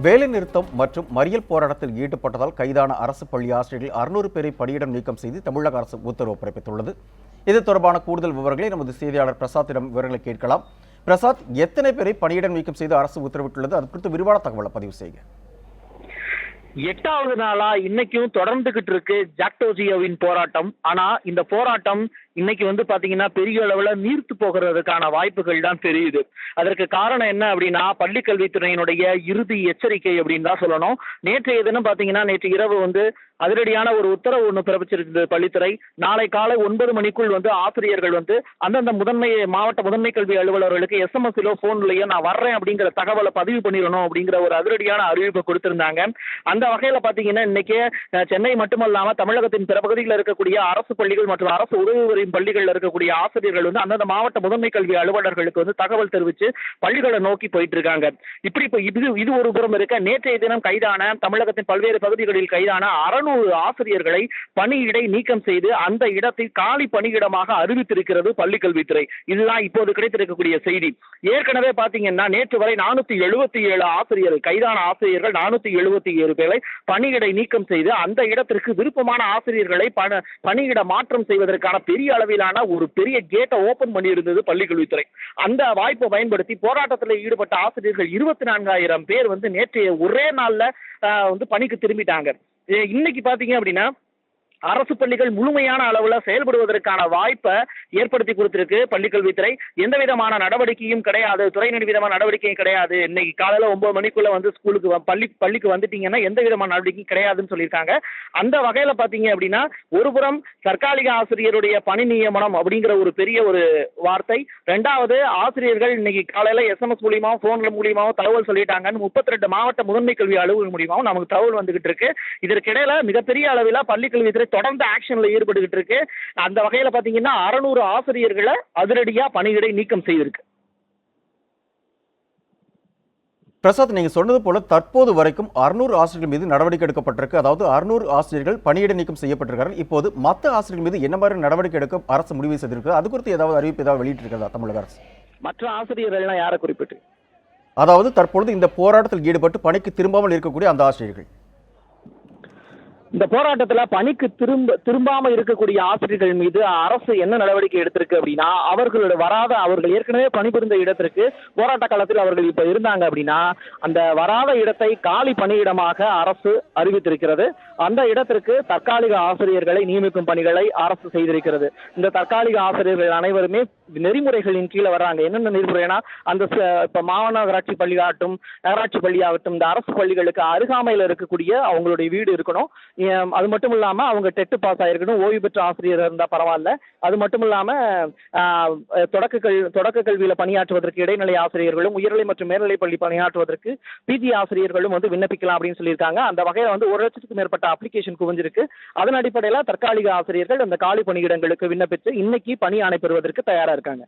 வேலைநிறுத்தம் மற்றும் மறியல் போராட்டத்தில் ஈடுபட்டதால் கைதான அரசு பள்ளி ஆசிரியர்கள் 600 பேரை பணியிடம் நீக்கம் செய்து தமிழக அரசு உத்தரவு பிறப்பித்துள்ளது. இது தொடர்பான கூடுதல் விவரங்களை நமது செய்தியாளர் பிரசாத்திடம் விவரங்களை கேட்கலாம். பிரசாத், எத்தனை பேரை பணியிடம் நீக்கம் செய்து அரசு உத்தரவிட்டுள்ளது? அது குறித்து விரிவான தகவலை பதிவு செய்க. 8வது நாளா இன்னைக்கும் தொடர்ந்துகிட்டு இருக்கு ஜாக்டோஜியோவின் போராட்டம். ஆனா இந்த போராட்டம் இன்னைக்கு பாத்தீங்கன்னா பெரிய அளவுல நீர்த்து போகிறதுக்கான வாய்ப்புகள் தான் தெரியுது. அதற்கு காரணம் என்ன அப்படின்னா, பள்ளிக்கல்வித்துறையினுடைய இறுதி எச்சரிக்கை அப்படின்னு தான் சொல்லணும். நேற்றைய தினம் பாத்தீங்கன்னா நேற்று இரவு அதிரடியான ஒரு உத்தரவு ஒன்று பிறப்பிச்சிருந்தது பள்ளித்துறை. நாளை காலை 9 மணிக்குள் ஆசிரியர்கள் அந்தந்த மாவட்ட முதன்மை கல்வி அலுவலர்களுக்கு SMS-லோ போன்லயோ நான் வர்றேன் அப்படிங்கிற தகவலை பதிவு பண்ணிடணும் அப்படிங்கிற ஒரு அதிரடியான அறிவிப்பை கொடுத்திருந்தாங்க. அந்த வகையில பாத்தீங்கன்னா இன்னைக்கு சென்னை மட்டுமல்லாம தமிழகத்தின் பிற பகுதிகளில் இருக்கக்கூடிய அரசு பள்ளிகள் மற்றும் அரசு உதவி பள்ளிகளில் இருக்கக்கூடிய ஆசிரியர்கள் அந்தந்த மாவட்ட முதன்மை கல்வி அலுவலர்களுக்கு தகவல் தெரிவித்து பள்ளிகளை நோக்கி போயிட்டு இருக்காங்க. இது ஒரு புறம் இருக்க, நேற்றைய தினம் கைதான தமிழகத்தின் பல்வேறு பகுதிகளில் கைதான 600 ஆசிரியர்களை பணியிடை நீக்கம் செய்து அந்த இடத்தை காலி பணியிடமாக அறிவித்திருக்கிறது பள்ளிக்கல்வித்துறை. இதுதான் இப்போது கிடைத்திருக்கக்கூடிய செய்தி. ஏற்கனவே பாத்தீங்கன்னா நேற்று வரை 477 ஆசிரியர்கள் கைதான ஆசிரியர்கள் 477 பேரை பணியிடை நீக்கம் செய்து அந்த இடத்திற்கு விருப்பமான ஆசிரியர்களை பணியிட மாற்றம் செய்வதற்கான பெரிய அளவிலான ஒரு பெரிய கேட்டை ஓபன் பண்ணியிருந்தது பள்ளிக்கல்வித்துறை. அந்த வாய்ப்பை பயன்படுத்தி போராட்டத்தில் ஈடுபட்ட ஆசிரியர்கள் 24,000 பேர் நேற்றைய ஒரே நாள்ல பணிக்கு திரும்பிட்டாங்க. இன்னைக்கு பாத்தீங்க அப்படின்னா அரசு பள்ளிகள் முழுமையான அளவுல செயல்படுவதற்கான வாய்ப்பை ஏற்படுத்தி கொடுத்திருக்கு பள்ளிக்கல்வித்துறை. எந்த விதமான நடவடிக்கையும் கிடையாது, துறை விதமான நடவடிக்கையும் கிடையாது. இன்னைக்கு காலையில 9 மணிக்குள்ள ஸ்கூலுக்கு பள்ளிக்கு வந்துட்டீங்கன்னா எந்த விதமான நடவடிக்கையும் கிடையாதுன்னு சொல்லியிருக்காங்க. அந்த வகையில பாத்தீங்க அப்படின்னா ஒருபுறம் தற்காலிக ஆசிரியருடைய பணி நியமனம் அப்படிங்கிற ஒரு பெரிய ஒரு வார்த்தை, 2வது ஆசிரியர்கள் இன்னைக்கு காலையில SMS மூலியமாவும் போன்ல மூலியமாவும் தகவல் சொல்லிட்டாங்கன்னு 32 மாவட்ட முதன்மை கல்வி அலுவலர்கள் மூலியமாவும் நமக்கு தகவல் வந்துகிட்டு இருக்கு. இதற்கிடையில மிகப்பெரிய அளவில் பள்ளிக்கல்வித்துறை தொடர்ந்து ஆக்ஷன்ல ஈடுபட்டுகிட்டு இருக்கு. அந்த வகையில பாத்தீங்கன்னா 600 ஆசிரியர்களை அதிரடியா பணியிடை நீக்கம் செய்திருக்கு. பிரசாத், நீங்க சொன்னது போல தற்போது வரைக்கும் 600 ஆசிரியர்கள் மீது நடவடிக்கை எடுக்கப்பட்டிருக்கு. அதாவது 600 ஆசிரியர்கள் பணியிடை நீக்கம் செய்யப்பட்டிருக்கிறார்கள். இப்போது மற்ற ஆசிரியர்கள் மீது என்ன மாதிரி நடவடிக்கை எடுக்க அரசு முடிவு செய்திருக்கு? அது குறித்து ஏதாவது அறிவிப்பு வெளியிட்டிருக்கிறதா தமிழக அரசு? மற்ற ஆசிரியர்கள் யாரை குறிப்பிட்டு? அதாவது தற்பொழுது இந்த போராட்டத்தில் ஈடுபட்டு பணிக்கு திரும்பாமல் இருக்கக்கூடிய அந்த ஆசிரியர்கள். இந்த போராட்டத்துல பணிக்கு திரும்பாம இருக்கக்கூடிய ஆசிரியர்கள் மீது அரசு என்ன நடவடிக்கை எடுத்திருக்கு அப்படின்னா, அவர்கள் ஏற்கனவே பணிபுரிந்த இடத்திற்கு போராட்ட காலத்தில் அவர்கள் இப்ப இருந்தாங்க அப்படின்னா அந்த வராத இடத்தை காலி பணியிடமாக அரசு அறிவித்திருக்கிறது. அந்த இடத்திற்கு தற்காலிக ஆசிரியர்களை நியமிக்கும் பணிகளை அரசு செய்திருக்கிறது. இந்த தற்காலிக ஆசிரியர்கள் அனைவருமே நெறிமுறைகளின் கீழே வர்றாங்க. என்னென்ன நெறிமுறைனா, அந்த இப்ப மாநகராட்சி பள்ளியாகட்டும் நகராட்சி பள்ளியாகட்டும் இந்த அரசு பள்ளிகளுக்கு அருகாமையில் இருக்கக்கூடிய அவங்களுடைய வீடு இருக்கணும். அது மட்டும் இல்லாம அவங்க டெட் பாஸ் ஆயிருக்கணும். ஓய்வு பெற்ற ஆசிரியர் இருந்தா பரவாயில்ல. அது மட்டும் இல்லாம தொடக்க கல்வியில பணியாற்றுவதற்கு இடைநிலை ஆசிரியர்களும் உயர்நிலை மற்றும் மேல்நிலை பள்ளி பணியாற்றுவதற்கு PG ஆசிரியர்களும் விண்ணப்பிக்கலாம் அப்படின்னு சொல்லியிருக்காங்க. அந்த வகையில 1 லட்சத்துக்கு மேற்பட்ட அப்ளிகேஷன் குவிஞ்சிருக்கு. அதன் அடிப்படையில தற்காலிக ஆசிரியர்கள் அந்த காலி பணியிடங்களுக்கு விண்ணப்பித்து இன்னைக்கு பணி ஆணை பெறுவதற்கு தயாரா இருக்காங்க.